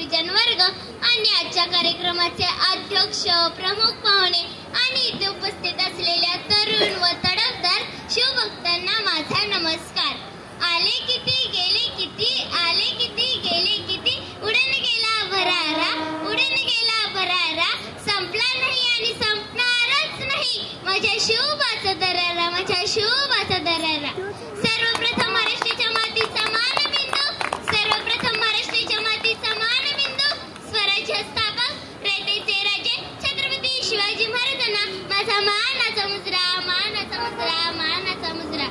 गुरुजन वर्ग आणि आजच्या कार्यक्रमाचे अध्यक्ष, प्रमुख पाहुणे आणि इथे उपस्थित असलेल्या तरुण व तडफदार शिवभक्तांना माझा नमस्कार. आले किती गेले किती, आले किती गेले किती, उडून गेला भरारा, उडून गेला भरारा, संपला नाही आणि संपणारच नाही माझ्या शिवबाचा दरारा, माझ्या शिवबाचा दरारा. सर्वप्रथम महाराष्ट्राच्या मातीचा मानबिंदू, सर्वप्रथम महाराष्ट्राच्या मातीचा मानबिंदू, स्वराज्य स्थापक रयतेचे राजे छत्रपती शिवाजी महाराजांना माझा मानाचा मुजरा, मानाचा मुजरा, मानाचा मुजरा.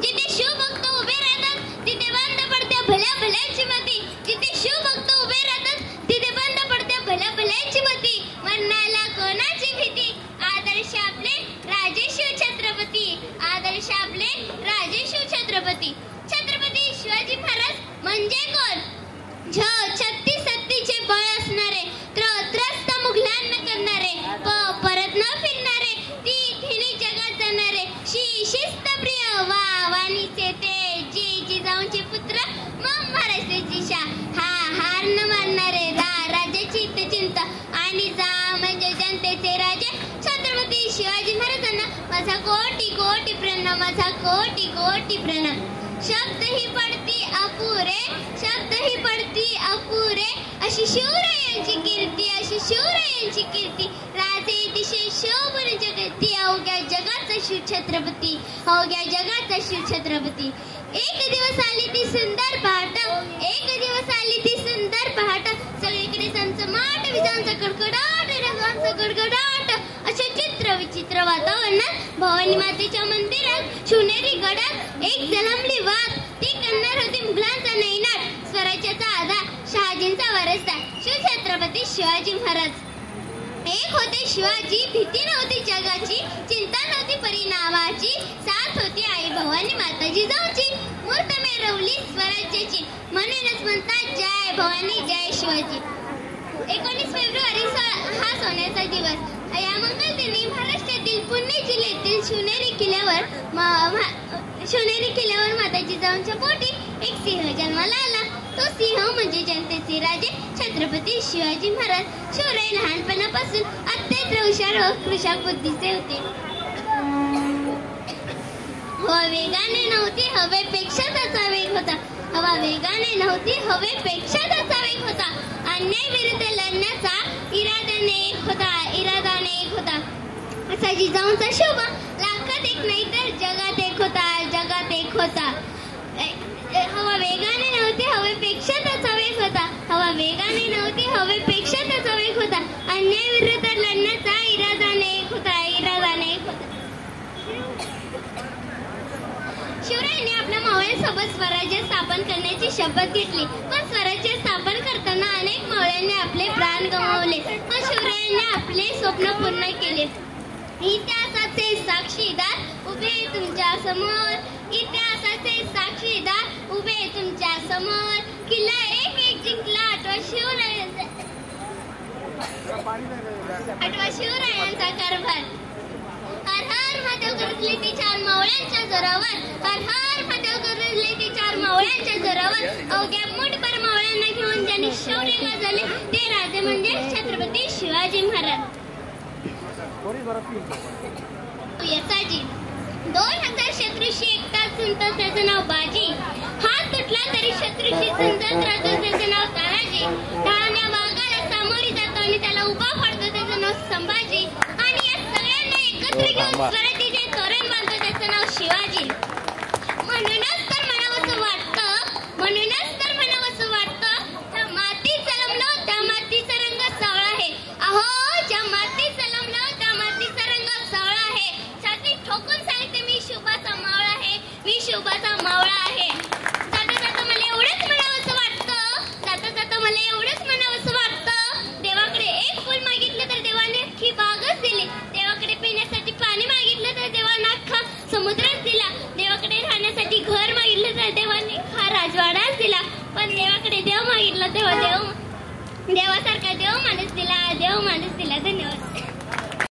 जिथे शिवभक्त उभे राहतात तिथे बंद पडते भल्या भल्याची मती, जिथे शिवभक्त उभे राहतात तिथे बंद पडते भल्या भल्याची मती. मरणाला कोणाची भीती, आदर्श आपले राजे शिव छत्रपती, आदर्श आपले राजे शिव छत्रपती. छत्रपती शिवाजी महाराज म्हणजे कोण? 36 सत्तीचे बळ असणारे, त्रस्त मुघलांना करणारे, परत न फिरणारे, तिन्ही जगात जाणारे, शिस्त प्रिय वाणीचे ते जिजाऊंचे पुत्र, मग महाराष्ट्राची शा हार न मानणारे, राजाची चिंता आणि जा म्हणजे जनतेचे राजे छत्रपती शिवाजी महाराजांना माझा कोटी कोटी प्रणाम, माझा कोटी कोटी प्रणाम. शब्द ही पडती अपुरे, शब्द ही पडती अपुरे, अशी शिवरायांची कीर्ती, अशी शिवरायांची कीर्ती. राजे दिशे शोभून जगती, अवघ्या जगाचा शिव छत्रपती, अवघ्या जगाचा शिव छत्रपती. एक दिवस आली ती सुंदर पहाट, एक दिवस आली ती सुंदर पहाट, सगळीकडे चमचमाट, विजांचा कडकडाट, रंगांचा गडगडाट, असे चित्र विचित्र वातावरणात भवानी मातेच्या मंदिरात शिवनेरी गडात एक जन्मली वाघ, ती करणार होती मुघलांचा नैनाट, स्वराज्याचा आधार, शहाजींचा वारसदार शिव छत्रपती शिवाजी महाराज. एक होते शिवाजी, भीती नव्हती जगाची, चिंता नव्हती परिणामाची, साथ होती आई भवानी माता जिजाऊची, मूर्त मिरवली स्वराज्याची, म्हणूनच म्हणतात जय भवानी जय शिवाजी. 19 फेब्रुवारी हा सोन्याचा दिवस. या मंगलदिनी महाराष्ट्रातील पुणे जिल्ह्यातील शिवनेरी किल्ल्यावर माता जिजाऊंच्या पोटी एक सिंह जन्माला आला. तो सिंह म्हणजे जनतेचे राजे छत्रपती शिवाजी महाराज. शिवराय लहानपणापासून अत्यंत हुशार व कृशक बुद्धीचे होते. हवा वेगाने नव्हती, हवेपेक्षा त्याचा वेग होता, हवा वेगाने नव्हती, हवेपेक्षा त्याचा वेग होता. अन्याय विरुद्ध लढण्याचा इरादाने एक होता, इरादाने एक होता. असा जिजाऊंचा शोभा लाखात एक नाही तर जगात एक होता, जगात एक होता. हवा वेगाने नव्हती, हवेपेक्षा त्याचा वेग होता, हवा वेगाने नव्हती, हवेपेक्षा त्याचा वेग होता. अन्याय विरुद्ध लढण्याचा इरादाने एक होता, इरादाने एक होता. शिवरायांनी आपल्या मावळ्यांसोबत स्वराज्य स्थापन करण्याची शपथ घेतली, पण स्वराज्य स्थापन करताना अनेक मावळ्यांनी आपले प्राण गमावले, पण शिवरायांनी आपले स्वप्न पूर्ण केले. इतिहासाचे साक्षीदार उभे तुमच्या समोर, इतिहासाचे साक्षीदार उभे तुमच्या समोर. किल्ला एक एक जिंकला, आठवा शिवरायांचा कारभार. हर हर महादेव गरजले ती चार मावळ्यांच्या जोरावर, हर हर महादेव गरजले ती चार मावळ्यांच्या जोरावर. अवघ्या मुठभर मावळ्यांना घेऊन ज्यांनी शौर्य गाजवले ते राजे म्हणजे छत्रपती शिवाजी महाराज. यसाजी 2000 शत्रूशी एकटाच झुंजत त्याचं नाव बाजी, हात तुटला तरी शत्रूशी झुंजत राहतो त्याचं नाव तानाजी. ठाण्या वाघाला सामोरी जातो आणि त्याला उभा फाडतो त्याचं नाव संभाजी. आणि या सगळ्यांना एकत्र घेऊन स्वराज्याचे तोरण बांधतो त्याचं नाव शिवाजी. म्हणूनच तर म्हणावंसं वाटतं, म्हणूनच तर म्हणावंसं वाटतं, त्या मातीत जन्मलो त्या मातीचा रंग सावळा आहे. अहो ज्या मातीत जन्मलो त्या मातीचा रंग सावळा आहे. छाती ठोकून सांगते मी शिवबाचा मावळा आहे, मी शिवबाचा मावळा आहे. जाता जाता मला एवढंच म्हणावंसं वाटतं, जाता जाता मला एवढंच म्हणावंसं वाटतं, देवाकडे एक फुल मागितलं तर देवाने अख्खी बागच दिली, देवाकडे पिण्यासाठी पाणी मागितलं तर देवाने अख्खा समुद्रच दिला, देवाकडे राहण्यासाठी घर मागितलं तर देवाने हा राजवाडाच दिला. पण देवाकडे देव मागितला तेव्हा देवासारखा देव माणूस दिला, देव माणूस दिला. धन्यवाद.